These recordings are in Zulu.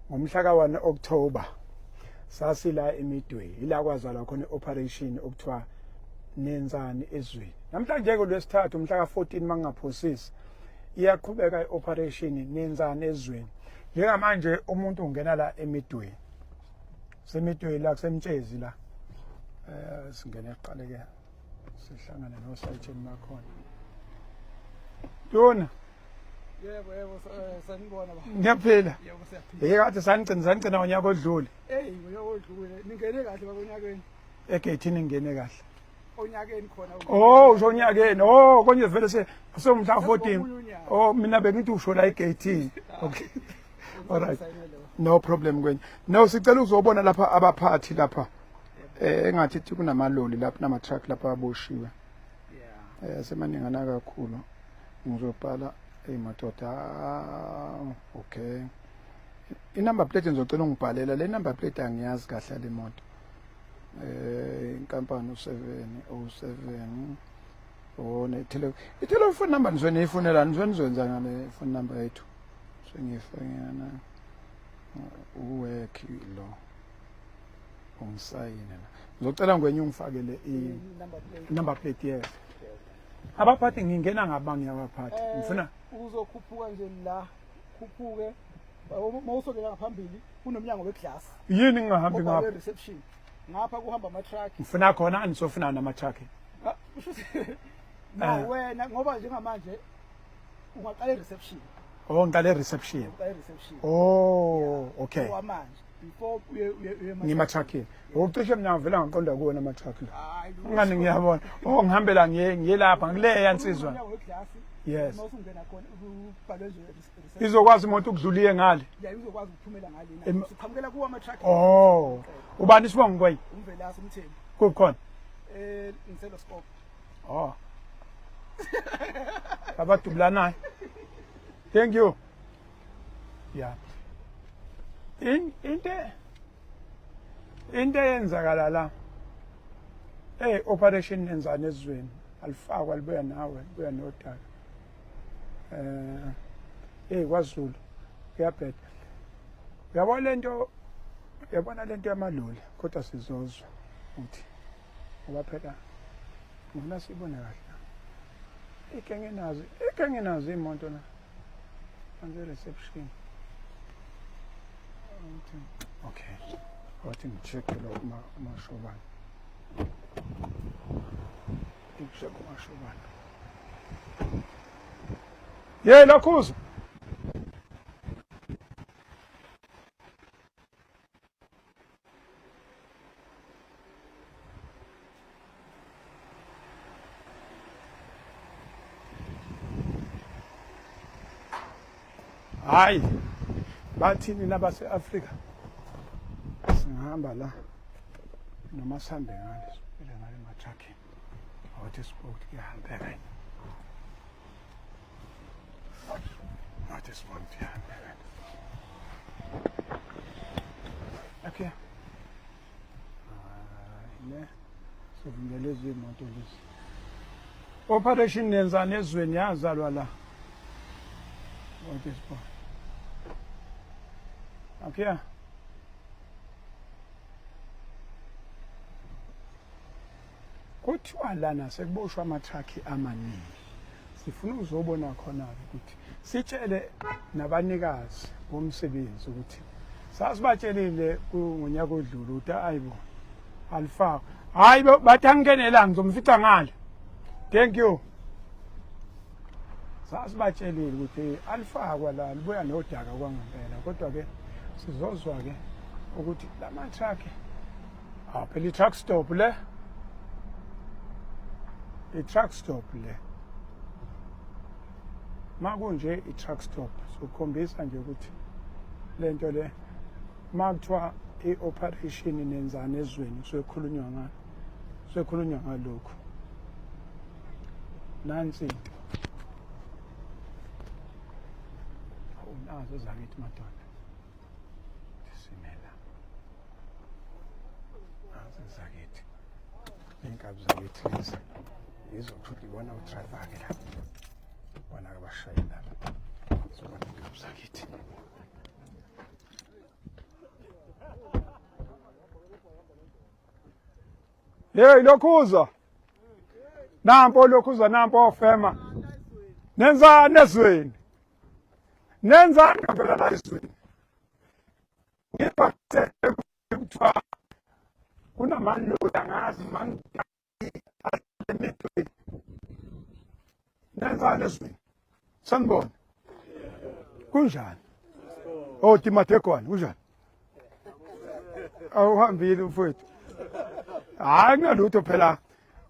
ngomhla ka-1 October sasila eMidway ila kwazalwa khona operation okuthiwa nenzane ezweni. Namhlanje kulwesithathu umhla ka-14 mangaphosisi iyaqhubeka i-operation nenzane ezweni. Njengamanje umuntu ungena la eMidway. Semidway la kusemtshezi la. Singene eqale ke sihlangana nosayitsheni makhona. Yona Yebo sanibona ba. ngiyaphila. Yebo siyaphila. Yekade sanicina unyaka odlule. Unyaka odlule ningene kahle bakonyakeni. Egethini ngene kahle. Onyakeni khona. Usho onyakeni. Konje vele somhla 14. Mina bengithi usho la egethini. Okay. Alright. No problem kwenye. No sicela uzobona lapha abaphathi lapha. Engathi kunamaloli lapha nama truck lapha aboshiwe. Yeah. Semaningana kakhulu. Ngizobhala madoda. Okay. I-number plate ngizocela ungibhalela. Le number plate angiyazi kahle le moto. Inkampani u707 i-telephone number nizoniyifunela nizonizenza ngale phone number yethu sengifanyana uwekhi lo umsayine ngizocela ngwenye ungifakele i-number plate yes abaphathi ngingena ngabanye abaphathi ngifuna uzokhuphuka nje la khuphuke mawusondela ngaphambili kunomnyango weglass yini ngingahambi ngapha reception ngapha kuhamba ama truck ngifuna khona anisofuna nama truck wena ngoba njengamanje ungaqala reception ngiqale reception okay manje before ngima truck ukucishe mina ngivela ngaqonda kuwona ama truck ngani ngiyabona ngihambela ngiye lapha ngileya insizwa yes izokwazi imoto ukudluliye ngale izokwazi ukuphumela ngale siqhamukela kuwa ama truck ubani sibonga kwenye umvelasi umtheni kukhona ngiselo stop abadubulanayo thank you yeah into eyenzakala la operation nenzane ezweni alifakwa libuya nawe buya nodaka kwaZulu kuyabheda uyabona lento yamaloli kodwa sizozwa uthi ngoba phela ngona sibone kahle ikenginazo imoto na anze reception okay wathi ngicheck lo mashobana ngishaka mashobana lakhuza hayi bathini labase-Afrika singahamba la noma sihambe ngale siphele ngale mathrakhini awuthi sport kuyahambeka yini awuthi sport kuyahambeka okay ne sivumele izimoto lezi operation nenzane ezweni yazalwa la awuthi sport okay kuthiwa lana sekuboshwa amathrakhi amaningi sifuna uzobona khona ukuthi sitshele nabanikazi bomsebenzi ukuthi sasibatshelile ngonyaka odlule ukuthi ayibo alifaka hayi bathi angenela ngizomfica ngale thank you sasibatshelile ukuthi alifakwa la libuya nodaka kwangempela kodwa ke sizozwa ke ukuthi lama truck phela i-truck stop le i-truck stop le makunje i-truck stop sokhombisa nje ukuthi lento le makuthiwa i-operation nenzane ezweni kusekhulunywa ngalokho nansi into nazo zakithi madoda simela nazo zakithi inkabi zakithi lezi izokuthi ibona u-driver ke lapha bona ke bashayela lapha zobona inkabi zakithi Hey lokhuza. Nampo lokhuza nampo ofema. Nenzani ezweni? Nenzani ngempela la ezweni? Ngiphathe kuthiwa kunamalula ngazi mangalemetwe. Nenzani ezweni? Sanibona. Kunjani? Oh Timatekwane kunjani? Awuhambile mfowethu. Hayi ngalutho phela.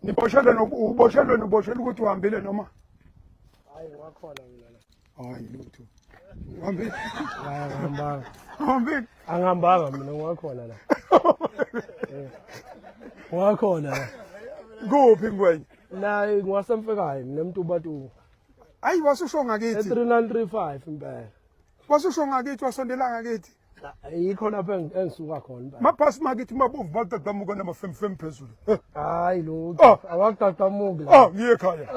Niboshelwe uboshelwe ukuthi uhambile noma? Hayi wakhona mina la. Hayi lutho. Uhambile. Angihambanga. Uhambile. Angihambanga mina ngiwakhona la. Wakhona la. Kuphi ngwenye? La ngiwasemfekayo mina Mtubatu. Hayi wasusho ngakithi. 3935 impela. Wasusho ngakithi wasondela ngakithi. Yikho lapha engisuka khona impela. Maphasi makithi mabovu batatamuka namafemfem phezulu. Hayi lutho. Awakutatamuki la. Ngiye ekhaya.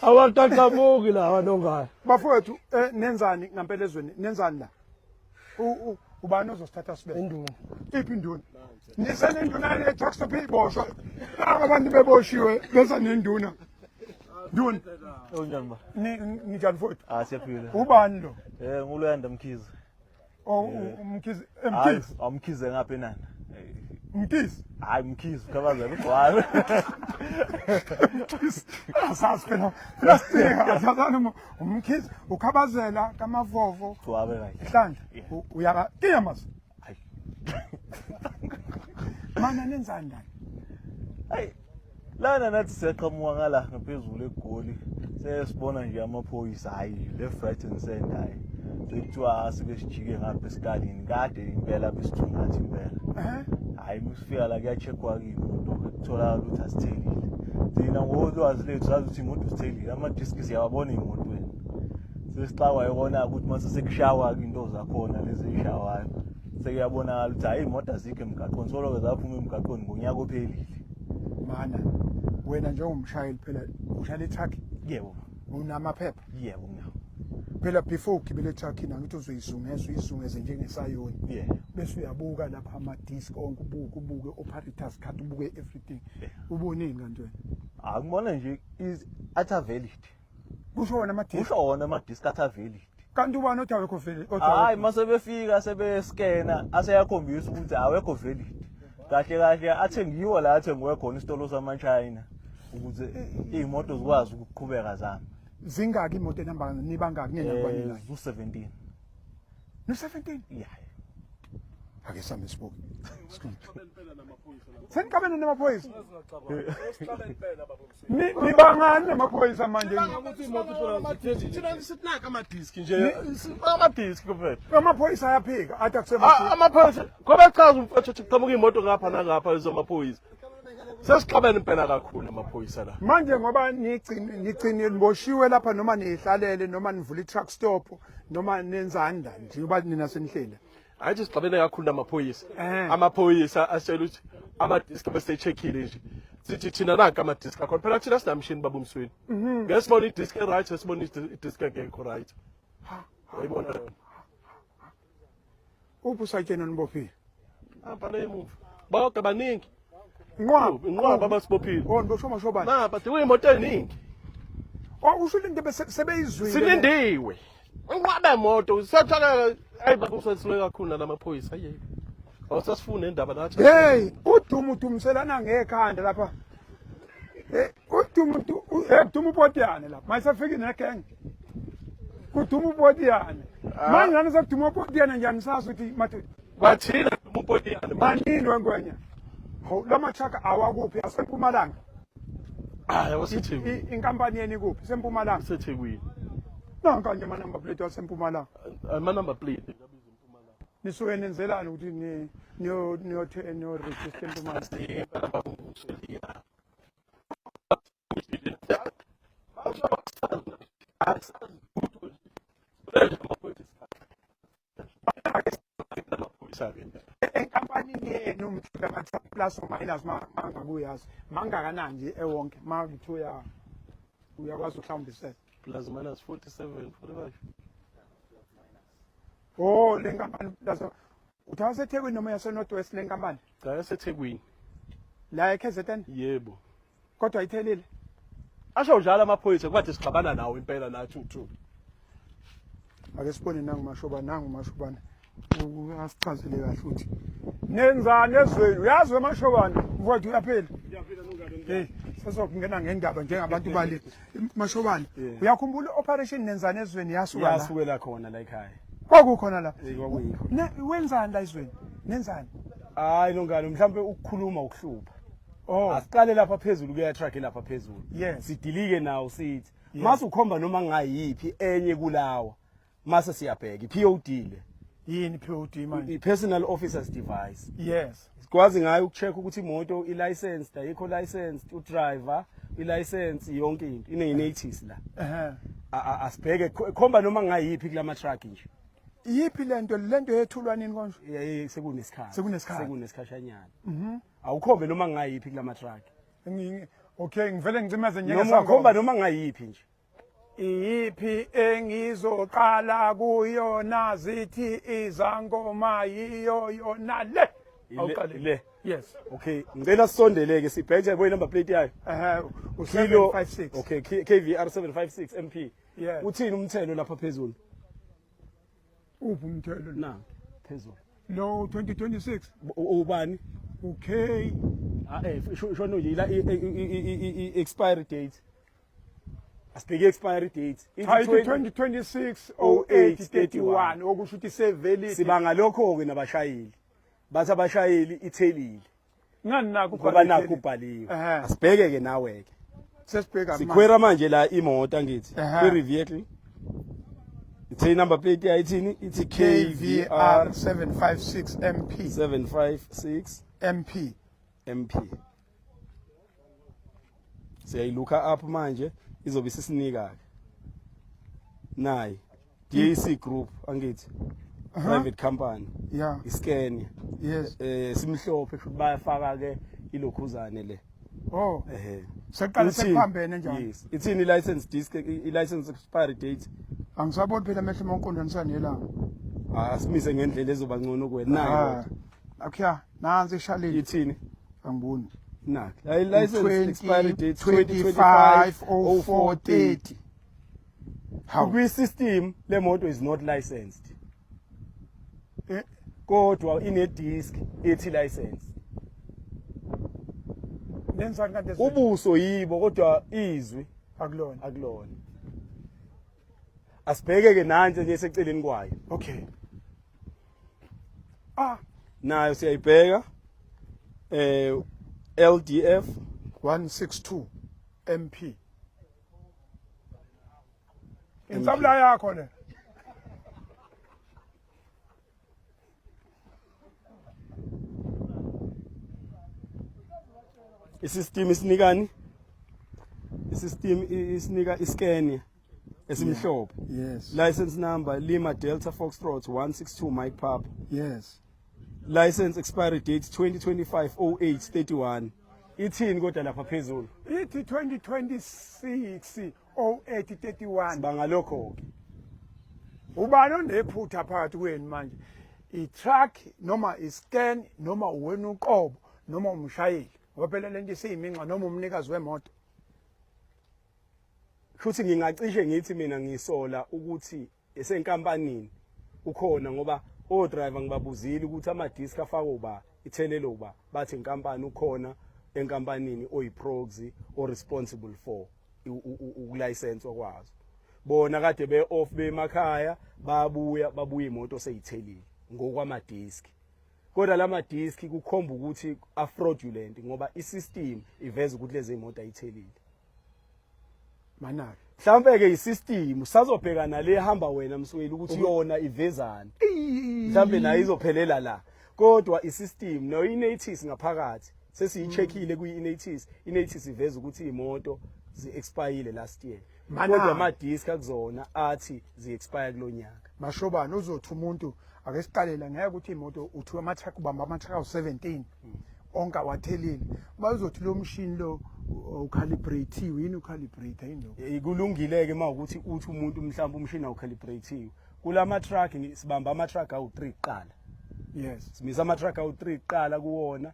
Awakutatamuki la wanongayo. Bafowethu nenzani ngempela ezweni? Nenzani la? Ubani ozosithatha sibe? Induna. Iphi induna? Nisenenduna le tax to pay boshwa. Abantu beboshiwe besa nenduna. Nduna. Unjani ba? Ngijani mfowethu? Siyaphila. Ubani lo? Nguluyanda Mkhize. Umkhize Hayi, Mkhize. Mkhize ngapha enani. Mkhize. Hayi Mkhize kabazela ugcwala. Asazi phela. Plastic asazana umkhize ukhabazela kamavovo. Gcwabe kahle. Ihlandla. Uyaka kiyamas. Hayi. Mana nenzani la? Hayi. Lana nathi siyaqhamuka ngala ngaphezulu eGoli. Sesibona nje amaphoyisa hayi left right and center hayi. Sekuthiwa sike sijike ngapha esikhalini kade impela besithungathi impela. Hayi musifika la kuyacheckwa imoto kuthola ukuthi asithelile. Thina ngolwazi lethu sazi ukuthi imoto isithelile ama-disk siyawabona emotweni. Sesixawa yona ukuthi mase sekushawa into zakhona lezi eyishawayo. Sekuyabonakala ukuthi hayi imoto azikho emgaqweni solo zaphuma emgaqweni ngonyaka ophelile. Mana wena njengomshayeli phela ushayela truck? Yebo. Unamaphepha? Yebo nginawo. Phela before ugibele truck nangithi uzuyizungeze njengesayoni. Yeah. Bese uyabuka lapha ama disk onke ubuke operators card ubuke everything. Ubonini kanti wena? Ngibona nje is utter valid. Kusho wona ama disk. Kusho wona ama disk utter valid. Kanti ubani othi awekho valid? Hayi mase befika sebe scanner aseyakhombisa ukuthi awekho valid. Kahle kahle athengiwa la athengiwe khona isitolo sama China ukuze izimoto zikwazi ukuqhubeka zami. Zingaki imoto enamba nibangaki ngenakwanini la? Zu17. No 17? Yeah. Ake sami sibuke. Senikabene namaphoyisa? Nibangani namaphoyisa manje? Thina sitinaka amadiski nje amadiski kuphela Amaphoyisa ayaphika athi akusema amaphoyisa ngoba chaza umfowethu ukuthi qhamuka imoto ngapha nangapha ezamaphoyisa sesixabene impela kakhulu amaphoyisa la manje ngoba nigcine liboshiwe lapha noma nihlalele noma nivula i-truck stop noma nenzani la njengoba nina senihlela. hayi sixabene kakhulu namaphoyisa amaphoyisa asitshela ukuthi amadiski bese-checkile nje sithi thina nanka amadiski akhona phela thina sinamshini baba umsweni ngesibona idisk e-right esibona idisk engekho right ayibona yona Uphi usayitshena nibophile? apha nemuva bonke baningi Inqwaba abasibophile ngibosho mashobani. napa iy'moto ey'ningi Usho into sebeyizwile. silindiwe inqwaba emoto siyathola hayi baba usesile kakhulu nalamaphoyisa yebo awusasifune indaba nathi Hey, udumiselana ngekhanda lapha. Uduma upotiyane lapha. Mayisafiki negang. Uduma upotiyane. Manje nani sekuduma upotiyane njani sazi ukuthi mathi bathina umpotiyane manini wengwenya. Hawu lamathaka awakuphi asempumalanga. wasithini Inkampani yeni kuphi sempumalanga? sethekwini Nanka nje ama number plate wasempumalanga. ama-number plate Nisuke nenzelani ukuthi niyo register empumalanga? Enkampanini yenu mhlaka plus or minus mangabuyazi mangakanani nje ewonke makuthiwa uyakwazi uhlawumbisela plus minus 47 45 oh le nkampani plus Uthi waseThekwini noma yase Northwest lenkampani? Cha yaseThekwini. La eKZN Yebo. kodwa ithelile. Asho njalo amaphoyisa kuba sixabana nawo impela nathi u2. Ake sibone nangu mashobana. Uyasichazele kahle uthi. Nenzani ezweni? Uyazi mashobana? Mfowethu uyaphila? Ngiyaphila nongane. Hey, sesokungena ngendaba njengabantu bali. Mashobana, uyakhumbula operation nenzani ezweni yasuka la? Yasukela khona la ekhaya. Kwakukhona la. Kwakuyikho. Wenzani la ezweni? Nenzani? Hayi nongane mhlambe ukukhuluma ukuhlupha. Oh, Asiqale lapha phezulu kuya track lapha phezulu. Yes. Sidilike nawo sithi. Mase ukhomba noma ngayiphi enye kulawa. Mase siyabheka iPOD le. yini POD manje? I-personal officer's device. Yes. Sikwazi ngayo ukucheck ukuthi imoto i-license, ayikho license, udriver, i-license yonke into. Ine-notice la. Asibheke khomba noma ngayiphi kulama truck nje. Yipi lento yethulwa nini konje? Sekunesikhathi. Sekunesikhathi. Sekunesikhashanyana. Awukhombe noma ngayiphi kulama truck. Okay, ngivele ngizimeze nyeke Noma khomba noma ngayiphi nje. Iyiphi engizoqala kuyona zithi izangoma yiyo yona le. Awuqale Le. Yes. Okay, ngicela sisondeleke sibheke boy number plate yayo. Kilo u756. Okay, KVR 756 MP. Yeah. Uthini umthelo lapha phezulu? Uphi umthelo? Na, phezulu. No 2026. Ubani? Okay. Shona yila expiry date. Asibheke expiry date. Ithi 2026 0831 okusho ukuthi seveli. Sibanga lokho ke nabashayeli. Bathi abashayeli ithelile. Ngani naku Ngoba nakho ubhaliwe. Asibheke ke nawe ke. Sesibheka manje. Sikhwera manje la imoto angithi. Ehhe. Vehicle. Ithi number plate yayo ithini? Ithi KVR 756 MP. 756 MP. MP. Siyayiluka up manje izobe sisinika ke. Nayi DAC group angithi. Private company. Yeah. Iscan. Yes. Simhlophe futhi bayafaka ke ilokhuzane le. Oh. Ehhe. Seqala sephambene njalo. Yes. Ithini license disc i-license expiry date. Angisaboni phela amehlo emankondonisana yelanga. Asimise ngendlela ezoba ngcono kuwena nayo. Akya nansi ishalile. Ithini? Angiboni. Nakho. Hayi license expiry date 25/04/30. How? Kwi system le moto is not licensed. Eh, Kodwa ine disc ethi license. nenzani kanti Ubuso yibo kodwa izwi akulona. akulona. Asibheke ke nansi nje seceleni kwayo. Okay. Nayo siyayibheka LDF 162 MP. Insabla yakho le. isystem isinikani? Isystem isinika iscan esimhlophe. Yes. License number Lima Delta Foxtrot 162 Mike Papa. Yes. License expiry date 2025/08/31. Ithini kodwa lapha phezulu? Ithi 2026 0831. Bangalokho ke. Ubani onephutha phakathi kwenu manje? I-truck noma i-scan noma uwena uqobo noma umshayeli. Ngoba phela lento isiyiminqa noma umnikazi wemoto. Futhi ngingacishe ngithi mina ngisola ukuthi esenkampanini ukhona ngoba o-driver ngibabuzile ukuthi ama-disc afakwe uba ithelelo uba bathi inkampani ukhona enkampanini oyi-proxy o-responsible for ukulicense okwazo. Bona kade be-off bemakhaya babuya imoto seyithelile ngokwama-disc. Kodwa lama-disc kukhomba ukuthi a-fraudulent ngoba i-system iveza ukuthi lezi imoto ayithelile. Manaki. Mhlawumbe ke isystem usazobhekana le hamba wena msweli ukuthi yona ivezana. Mhlawumbe nayo izophelela la. Kodwa isystem no i-notice ngaphakathi sesiyicheckile kuyi-notice. I-notice iveza ukuthi imoto zi-expire last year. Kodwa ama-disc akuzona athi zi-expire kulonyaka. Mashobana uzothi umuntu ake siqalela ngeke ukuthi imoto uthi ama-truck ubamba ama-truck awu-17 onke awathelile. Bazothi lo mshini lo ucalibrate yini ucalibrate yini lo? Ikulungile ke mawukuthi uthi umuntu mhlawumbe umshini awucalibrate. Kulama truck sibamba ama truck awu3 kuqala. Yes. simisa ama-truck awu-3 kuqala kuwona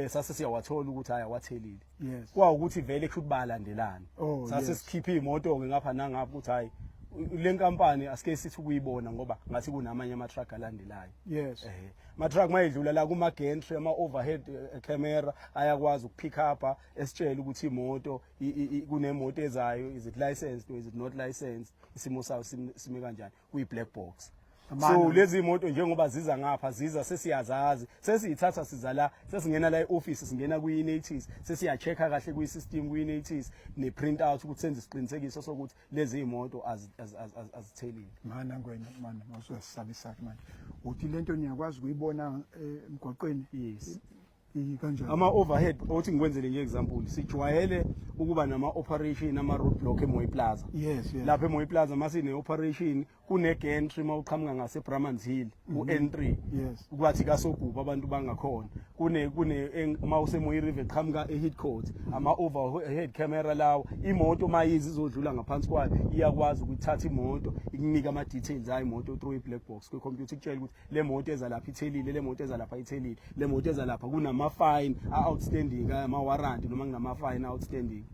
sase siyawathola ukuthi hayi awathelile Yes. kwawukuthi vele kusho ukuthi bayalandelana Oh, sase yes. sikhipha iy'moto-ke ngapha nangapha ukuthi hayi le nkampani asike sithi ukuyibona ngoba ngathi kunamanye ama-truck alandelayo Yes. ama-truck mayedlula la kuma-gantry ama-overhead camera ayakwazi ukupick upha esitshele ukuthi imoto kunemoto ezayo, is it licensed or is it not licensed, isimo sayo sime kanjani, kuyi-black box. So lezi imoto njengoba ziza ngapha ziza sesiyazazi sesiyithatha siza la sesingena la e-office singena kwi-Natis sesiya-check-a kahle kwi-system kwi-Natis ne-print out ukuthi senze isiqinisekiso sokuthi lezi imoto azithelile. Mana ngwena mana mawusasabisa manje uthi lento niyakwazi ukuyibona emgwaqweni. Yes. Kanjani? Ama-overhead othi ngikwenzele nje example sijwayele ukuba nama-operation ama-road block eMoy Plaza. Yes, yes. Lapha eMoy Plaza masine-operation kune-gantry mawuqhamuka ngase-Bramans Hill u-N3 Yes. kwathi kaSoguba abantu bangakhona mawuseMoy River qhamuka e-hit court ama-overhead camera lawo imoto mayizi izodlula ngaphansi kwayo iyakwazi ukuthatha imoto ikunika ama-details ayo imoto through i-black box kwi-computer ikutshela ukuthi le moto eza lapha ithelile, le moto eza lapha ithelile, le moto eza lapha kunama-fine a-outstanding ama-warranty noma kunama-fine a-outstanding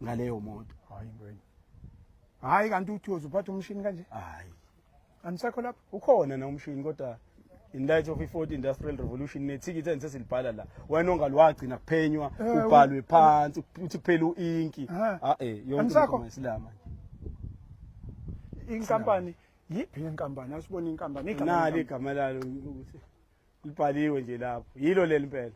ngaleyo moto. Hayi ngwena. Hayi kanti uthi uzuphatha umshini kanje? Hayi Anisekho lapha? ukhona na umshini kodwa in light of i-4th industrial revolution nethikithi enisesilibhala la wena ongalwagcina kuphenywa ubhalwe phansi uthi kuphela u-inki yonke Anisakho? isilama Inkampani yiphi inkampani? Asibone inkampani. nali igama lalo ukuthi libhaliwe nje lapho yilo leli impela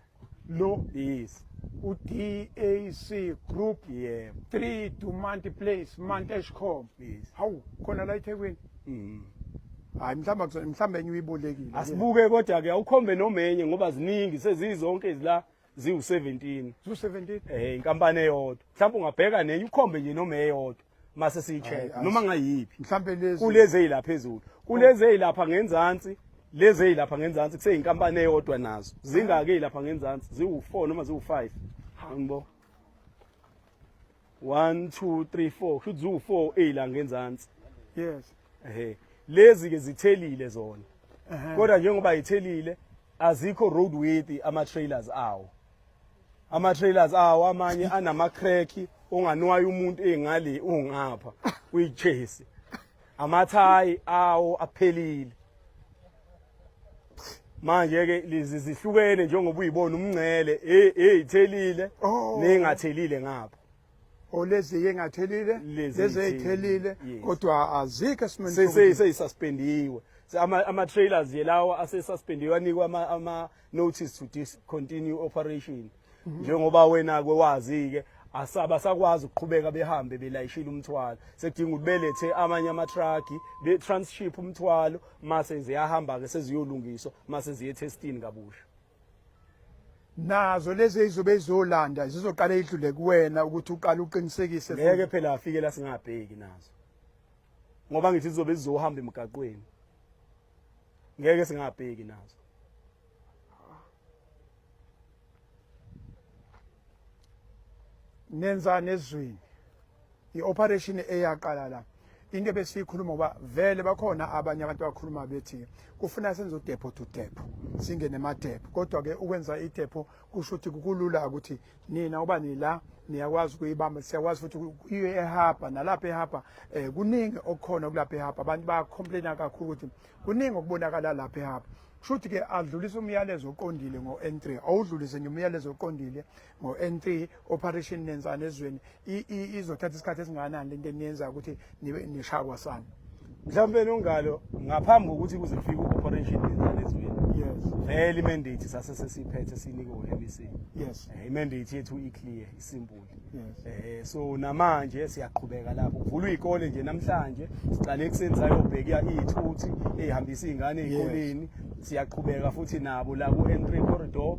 lo yes u-DAC Group yeah 3 Dumanti Place Manteshcom. yes Hawu khona la eThekwini. Hayi mhlawumbe enye uyibolekile. asibuke kodwa ke awukhombe nomenye ngoba ziningi sezizonke ezila ziwu-17 Zu17. inkampani eyodwa mhlawumbe ungabheka nenye ukhombe nje noma eyodwa mase siyi-check noma ngayiphi Mhlawumbe lezi kulezi ey'lapha phezulu kulezi ey'lapha ngenzansi lezi ey'lapha ngenzansi kuseyinkampani eyodwa nazo zingake ey'lapha ngenzansi ziwu-4 noma ziwu-5 angibo 1 2 3 4 kusho ziwu-4 ey'la ngenzansi yes. lezi-ke zithelile zona kodwa njengoba yithelile azikho road width ama-trailers awo ama-trailers awo amanye anama-crack onganwayo umuntu engale ungapha uyichase amathayi awo aphelile manje-ke lezi zihlukene njengoba uyibona umngcele ey'thelile nengathelile ngapha Olezi engathelile Lezi lezi ey'thelile, ey'thelile yes. kodwa azikho esimeni seyisaspendiwe ama-trailers ye lawo asesuspendiwe anikwa ama-notice to discontinue operation njengoba wena-ke wazi-ke abasakwazi ukuqhubeka behambe belayishile umthwalo sekudinga ukuthi belethe amanye amatraki be-transship umthwalo mase ziyahamba-ke seziyolungiswa mase ziye-testini kabusha. nazo lezi ezizobe zizolanda zizoqala idlule kuwena ukuthi uqale uqinisekise ngeke phela afike la singabheki nazo ngoba ngithi zizobe zizohamba emgaqweni ngeke singabheki nazo. nenza nezwini i-operation eyaqala la into besiyikhuluma ngoba vele bakhona abanye abantu abakhuluma bethi kufuna senze udepo to depo singene emadepo kodwa-ke ukwenza idepo kusho ukuthi kulula ukuthi nina uba nila niyakwazi ukuyibamba siyakwazi futhi kuyiwe ehaba nalapha ehaba kuningi okukhona kulapha ehaba abantu bayacomplaina kakhulu ukuthi kuningi okubonakala lapha ehaba kusho ukuthi-ke adlulise umyalezo oqondile ngo-N3 awudlulise nje umyalezo oqondile ngo-N3 operation nenzana ezweni izothatha isikhathi esingakanani lento eniyenzayo ukuthi nishaya kwasani mhlawumbe nongalo ngaphambi kokuthi kuze kufike u-operation nenzana ezweni yes vele imandate sase sesiphethe sinike u-MEC yes imandate yethu i-clear isimple yes so namanje siyaqhubeka lapho kuvulwa iy'kole nje namhlanje siqale ekuseni sayobheka iy'thuthi ey'hambisa iy'ngane ey'koleni siyaqhubeka futhi nabo la ku-N3 corridor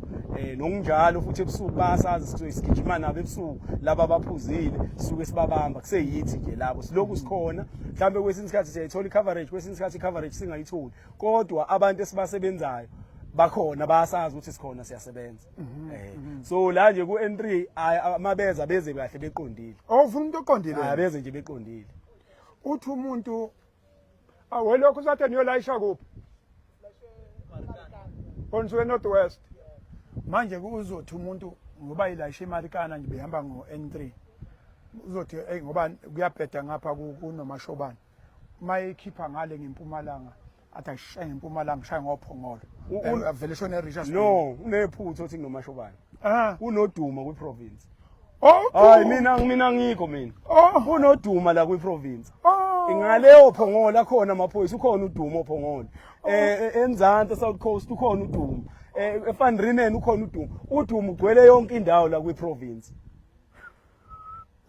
nokunjalo futhi ebusuku basazi sizoyisigijima nabo ebusuku laba abaphuzile sisuke sibabamba kuseyithi nje labo silokhu sikhona mhlawumbe kwesinye isikhathi siyayithola i-coverage kwesinye isikhathi i-coverage singayitholi kodwa abantu esibasebenzayo bakhona bayasazi ukuthi sikhona siyasebenza so la nje ku-N3 amabeza beze kahle beqondile ufuna umuntu oqondile beze nje beqondile uthi umuntu awelokhu sathe niyolayisha kuphi konsuke North West manje kuzothi umuntu ngoba ilayisha imali kana nje behamba ngo N3 uzothi ngoba kuyabheda ngapha kunomashobane mayikhipha ngale ngempumalanga athi ayishaye ngempumalanga shaya ngophongolo vele shona eRichards no unephutho othi kunomashobane unoduma kwiprovince oh hayi mina ngikho mina unoduma la kwiprovince ingaleyo phongola khona amaphoyisa ukhona uduma ophongolo eNzansi South Coast ukhona uduma eFanrinene ukhona uduma ugcwele yonke indawo la kwiprovince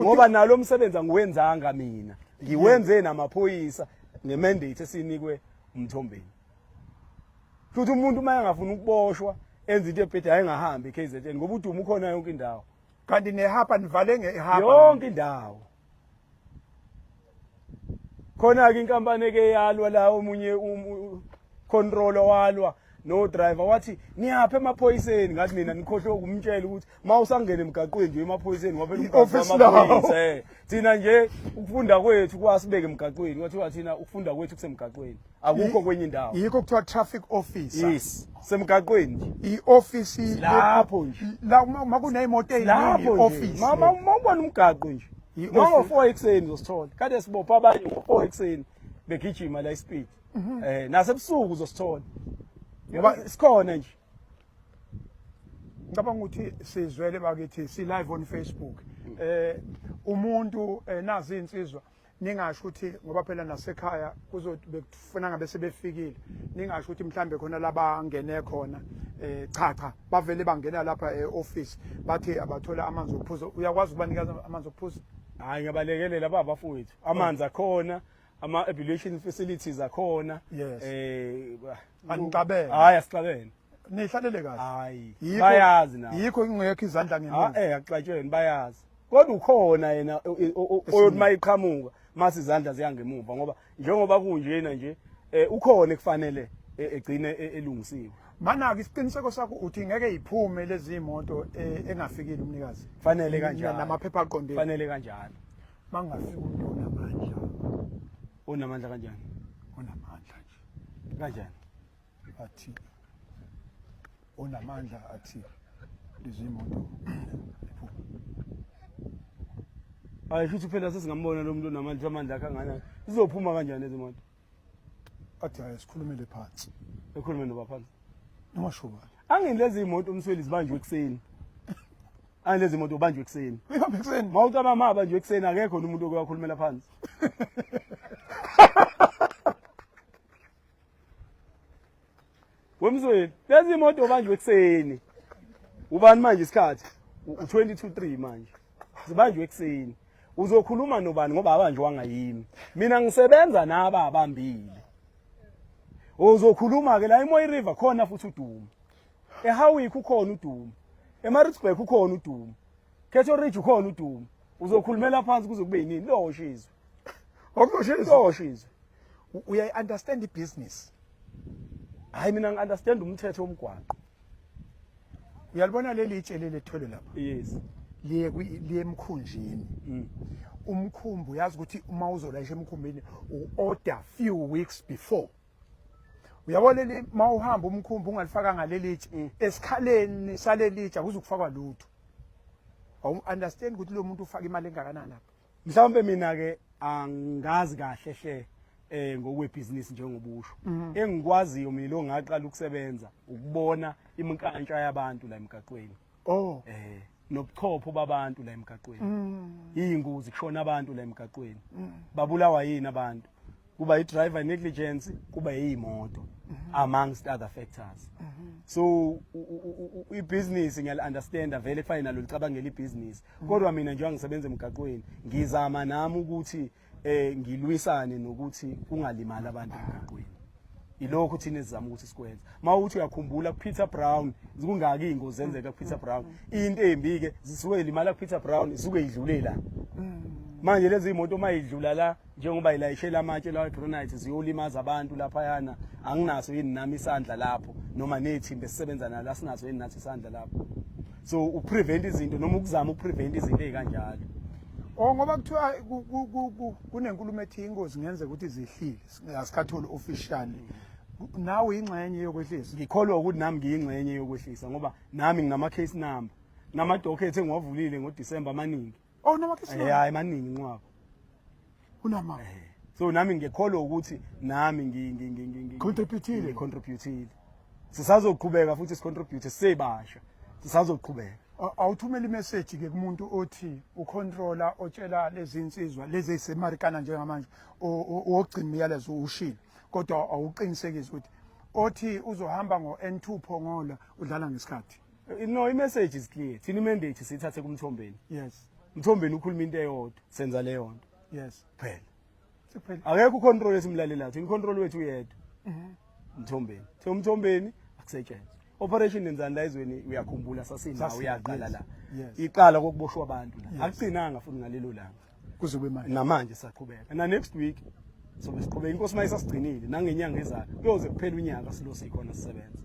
ngoba nalo umsebenzi angiwenzanga mina ngiwenze namaphoyisa ngemandate esinikwe umthombeni futhi umuntu uma engafuna ukuboshwa enza into ebhede ayingahambi eKZN ngoba uduma ukhona yonke indawo kanti nehapa nivale ngehapa yonke indawo khona ke inkampani eke yalwa la omunye controller walwa no driver wathi niyapha emaphoyiseni ngathi mina nikhohle ukumtshela ukuthi mawusangena emgaqweni nje emaphoyiseni ngoba amaphoyisa thina nje ukufunda kwethu kwasibeke emgaqweni kwathiwa thina ukufunda kwethu kusemgaqweni akukho kwenye indawo yikho kuthiwa traffic officer yes semgaqweni nje ioffice lapho nje la makuneyimoto eziningi office mama ubona umgaqo nje ngo 4 ekseni uzosithola kade sibopha abanye ngo 4 ekseni begijima la ispeed nasebusuku uzosithola ngoba sikhona nje ngicabanga ukuthi sizwele bakithi si live on Facebook umuntu nazi insizwa ningasho ukuthi ngoba phela nasekhaya kuzothi bekufuna ngabe sebefikile ningasho ukuthi mhlambe khona labangene khona cha bavele bangena lapha eoffice bathi abathola amanzi okuphuza uyakwazi ukubanikeza amanzi okuphuza hayi ngiyabalekelela babafowethu amanzi akhona ama ablution facilities akhona anicabene hayi asicabene nihlalele kahle hayi bayazi na yikho ingekho izandla ngemuva axatshweni bayazi kodwa ukhona yena oyothi mayiqhamuka mase izandla ziyangemuva ngoba njengoba kunjena nje ukhona ekufanele egcine elungisiwe mana ke isiqiniseko sakho uthi ngeke iphume lezi imoto engafikile umnikazi fanele kanjalo namaphepha aqondile fanele kanjalo mangafika umuntu onamandla kanjani onamandla nje kanjani athi onamandla athi lezi imoto ayisho phela sesingambona lo muntu onamandla amandla kangana sizophuma kanjani lezi moto athi ayisikhulumele phansi ekhulume nobaphansi nomashuba angilezi imoto umsweli zibanjwe ekseni angilezi imoto ubanjwe ekseni ihamba ekseni mawucaba mabanjwe ekseni akekho umuntu okwakhulumela phansi wemsweli lezi imoto ubanjwe ekseni ubani manje isikhathi u22:03 manje zibanjwe ekseni uzokhuluma nobani ngoba abanjwanga yimi mina ngisebenza naba abambile uzokhuluma ke la eMoyi River khona futhi uDuma eHowick ukhona uDuma eMaritzburg ukhona uDuma Kettle Ridge ukhona uDuma uzokhulumela phansi kuze kube yini lo shizwe okushizwe uyayi understand ibusiness hayi mina ngi understand umthetho womgwaqo uyalibona leli itshele lethole lapha yes liye emkhunjini umkhumbi uyazi ukuthi uma uzolayisha emkhumbini uorder few weeks before uyabona le mawuhamba umkhumbi ungalifaka ngalelitshe esikhaleni salelitshe akuzukufakwa lutho awu understand ukuthi lo muntu ufaka imali engakanani lapha mhlawumbe mina ke angazi kahle hle ngokwebusiness njengobusho engikwaziyo mina ongaqala ukusebenza ukubona iminkantsha yabantu la emgaqweni nobuchopho babantu la emgaqweni ingozi kushona abantu la emgaqweni babulawa yini abantu kuba i-driver negligence kuba yimoto amongst other factors so i-business ngiyal-understanda vele kufanele nalo licabangela i-business kodwa mina njengoba ngisebenza emgaqweni ngizama nami ukuthi ngilwisane nokuthi kungalimali abantu emgaqweni ilokho thina sizama ukuthi sikwenze mawuthi uyakhumbula kuPeter Brown zikungaki ingozi zenzeka kuPeter Brown into embi ke zisuke limala kuPeter Brown isuke idlule la manje lezi imoto mayidlula la njengoba ilayishela amatshe la granite ziyolimaza abantu lapha yana anginaso yini nami isandla lapho noma nethimbe sisebenza nalo asinazo yini nathi isandla lapho so uprevent izinto noma ukuzama uprevent izinto ezikanjalo ngoba kuthiwa kunenkulumo ethi ingozi ngenze ukuthi zihlile asikhatholi officially nawe ingxenye yokwehlisa ngikholwa ukuthi nami ngiyingxenye yokwehlisa ngoba nami nginama case number namadocket engiwavulile ngoDisemba amaningi oh namakhisi hayi maningi nqwabo unama so nami ngikholwa ukuthi nami contributile sisazoqhubeka futhi sicontribute sisebasha sisazoqhubeka awuthumela imessage ke kumuntu othi ucontroller otshela lezi insizwa lezi ezisemarikana njengamanje ogcina imiyalezo ushilo kodwa awuqinisekisi ukuthi othi uzohamba ngo-N2 Phongola udlala ngesikhathi no imessage is clear thina imandate sithathe kumthombeni yes umthombeni ukhuluma into eyodwa senza leyo nto yes phela siphela akekho ucontrol esimlalela thina ucontrol wethu uyedwa umthombeni umthombeni akusetshenzwe operation enzani la ezweni uyakhumbula sasinawo uyaqala la iqala kokuboshwa abantu la akucinanga futhi ngalelo langa kuzobe manje namanje saqhubeka na next week so besiqhubeka inkosi mayisasigcinile nangenyanga ezayo kuyoze kuphela unyaka silo sikhona sisebenza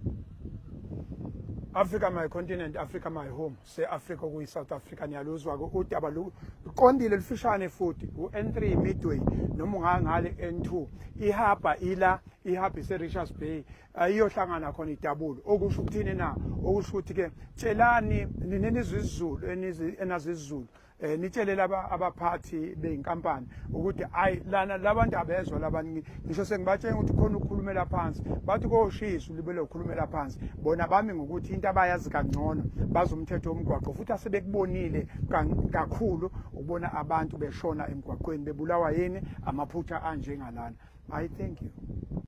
Africa my continent Africa my home se Africa kuyi South Africa niyaluzwa ke udaba luqondile lifishane futhi uN3 Midway noma ungangale N2 ihaba ise Richards Bay ayiyohlangana khona idabulo okusho ukuthini na okusho ukuthi ke tshelani ninezizulu enazizulu nitshele abaphathi beinkampani ukuthi hayi lana labantu abezwe labani ngisho sengibatshela ukuthi khona ukukhulumela phansi bathi koshisa libele ukukhulumela phansi bona bami ngokuthi into abayazi kangcono bazomthetho womgwaqo futhi asebekubonile kakhulu ukubona abantu beshona emgwaqweni bebulawa yini amaphutha anje ngalana I thank you